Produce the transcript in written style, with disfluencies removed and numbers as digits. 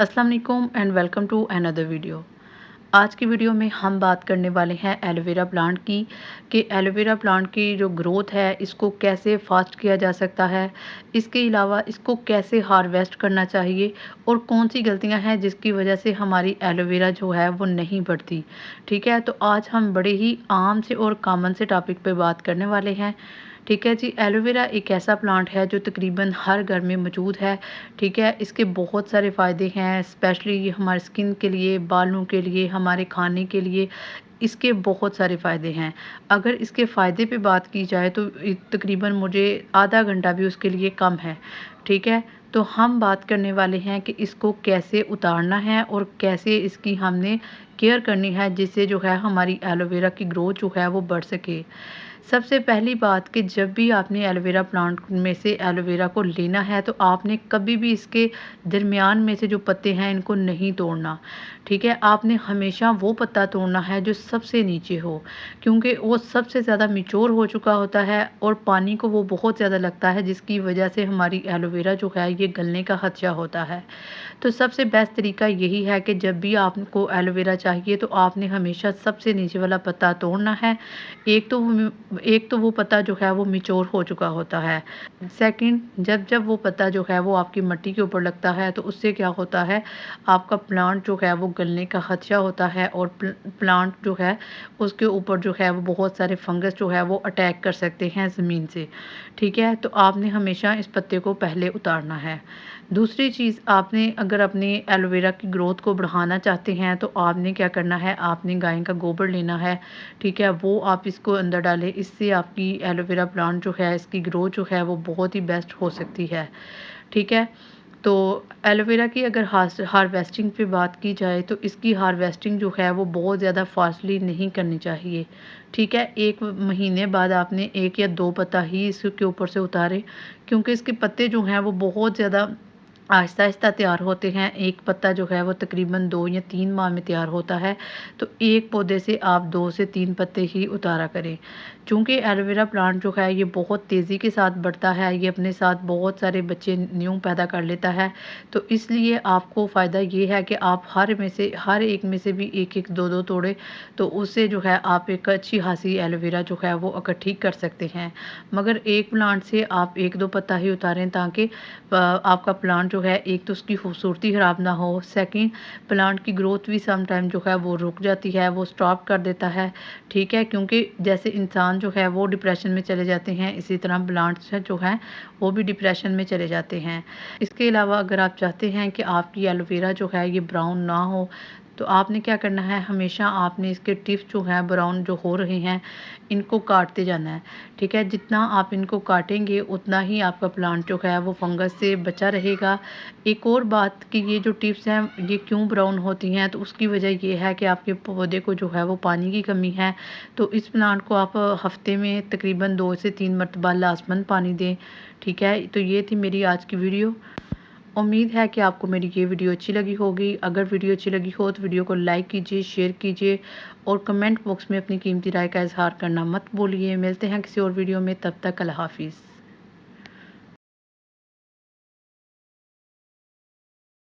अस्सलाम वालेकुम and welcome to another video. आज की वीडियो में हम बात करने वाले हैं एलोवेरा प्लांट की कि एलोवेरा प्लांट की जो ग्रोथ है इसको कैसे फास्ट किया जा सकता है। इसके अलावा इसको कैसे हार्वेस्ट करना चाहिए और कौन सी गलतियां हैं जिसकी वजह से हमारी एलोवेरा जो है वो नहीं बढ़ती। ठीक है, तो आज हम बड़े ही आम से और कॉमन से टॉपिक पे बात करने वाले हैं। ठीक है जी, एलोवेरा एक ऐसा प्लांट है जो तकरीबन हर घर में मौजूद है। ठीक है, इसके बहुत सारे फ़ायदे हैं, स्पेशली ये हमारे स्किन के लिए, बालों के लिए, हमारे खाने के लिए इसके बहुत सारे फ़ायदे हैं। अगर इसके फ़ायदे पे बात की जाए तो तकरीबन मुझे आधा घंटा भी उसके लिए कम है। ठीक है, तो हम बात करने वाले हैं कि इसको कैसे उतारना है और कैसे इसकी हमने केयर करनी है जिससे जो है हमारी एलोवेरा की ग्रोथ जो है वो बढ़ सके। सबसे पहली बात कि जब भी आपने एलोवेरा प्लांट में से एलोवेरा को लेना है तो आपने कभी भी इसके दरमियान में से जो पत्ते हैं इनको नहीं तोड़ना। ठीक है, आपने हमेशा वो पत्ता तोड़ना है जो सबसे नीचे हो, क्योंकि वो सबसे ज़्यादा मैच्योर हो चुका होता है और पानी को वो बहुत ज़्यादा लगता है जिसकी वजह से हमारी एलोवेरा जो है ये गलने का खदशा होता है। तो सबसे बेस्ट तरीका यही है कि जब भी आपको एलोवेरा चाहिए तो आपने हमेशा सबसे नीचे वाला पत्ता तोड़ना है। एक तो वो पत्ता जो है वो मैच्योर हो चुका होता है। सेकंड, जब वो पत्ता जो है वो आपकी मिट्टी के ऊपर लगता है तो उससे क्या होता है, आपका प्लांट जो है वो गलने का खदशा होता है और प्लांट जो है उसके ऊपर जो है वो बहुत सारे फंगस जो है वो अटैक कर सकते हैं ज़मीन से। ठीक है, तो आपने हमेशा इस पत्ते को पहले उतारना है। दूसरी चीज़, आपने अगर अपनी एलोवेरा की ग्रोथ को बढ़ाना चाहते हैं तो आपने क्या करना है, आपने गाय का गोबर लेना है। ठीक है, वो आप इसको अंदर डालें, इससे आपकी एलोवेरा प्लांट जो है इसकी ग्रोथ जो है वो बहुत ही बेस्ट हो सकती है। ठीक है, तो एलोवेरा की अगर हार्वेस्टिंग पे बात की जाए तो इसकी हार्वेस्टिंग जो है वो बहुत ज़्यादा फास्टली नहीं करनी चाहिए। ठीक है, 1 महीने बाद आपने 1 या 2 पत्ता ही इसके ऊपर से उतारें, क्योंकि इसके पत्ते जो हैं वो बहुत ज़्यादा आहिस्ता-आहिस्ता तैयार होते हैं। एक पत्ता जो है वो तकरीबन 2 या 3 माह में तैयार होता है। तो एक पौधे से आप 2 से 3 पत्ते ही उतारा करें। चूँकि एलोवेरा प्लांट जो है ये बहुत तेज़ी के साथ बढ़ता है, ये अपने साथ बहुत सारे बच्चे न्यू पैदा कर लेता है। तो इसलिए आपको फ़ायदा ये है कि आप हर एक में से भी 1-1, 2-2 तोड़ें, तो उससे जो है आप एक अच्छी खासी एलोवेरा जो है वो इकट्ठी कर सकते हैं। मगर एक प्लांट से आप 1-2 पत्ता ही उतारें ताकि आपका प्लांट जो है, एक तो उसकी खूबसूरती ख़राब ना हो, सेकंड प्लांट की ग्रोथ भी सम टाइम जो है वो रुक जाती है, वो स्टॉप कर देता है। ठीक है, क्योंकि जैसे इंसान जो है वो डिप्रेशन में चले जाते हैं, इसी तरह प्लांट्स जो हैं वो भी डिप्रेशन में चले जाते हैं। इसके अलावा अगर आप चाहते हैं कि आपकी एलोवेरा जो है ये ब्राउन ना हो, तो आपने क्या करना है, हमेशा आपने इसके टिप्स जो हैं ब्राउन जो हो रहे हैं इनको काटते जाना है। ठीक है, जितना आप इनको काटेंगे उतना ही आपका प्लांट जो है वो फंगस से बचा रहेगा। एक और बात कि ये जो टिप्स हैं ये क्यों ब्राउन होती हैं, तो उसकी वजह ये है कि आपके पौधे को जो है वो पानी की कमी है। तो इस प्लांट को आप हफ्ते में तकरीबन 2 से 3 मरतबा लाजमन पानी दें। ठीक है, तो ये थी मेरी आज की वीडियो। उम्मीद है कि आपको मेरी ये वीडियो अच्छी लगी होगी। अगर वीडियो अच्छी लगी हो तो वीडियो को लाइक कीजिए, शेयर कीजिए और कमेंट बॉक्स में अपनी कीमती राय का इज़हार करना मत भूलिए। मिलते हैं किसी और वीडियो में, तब तक अल्लाह हाफ़िज़।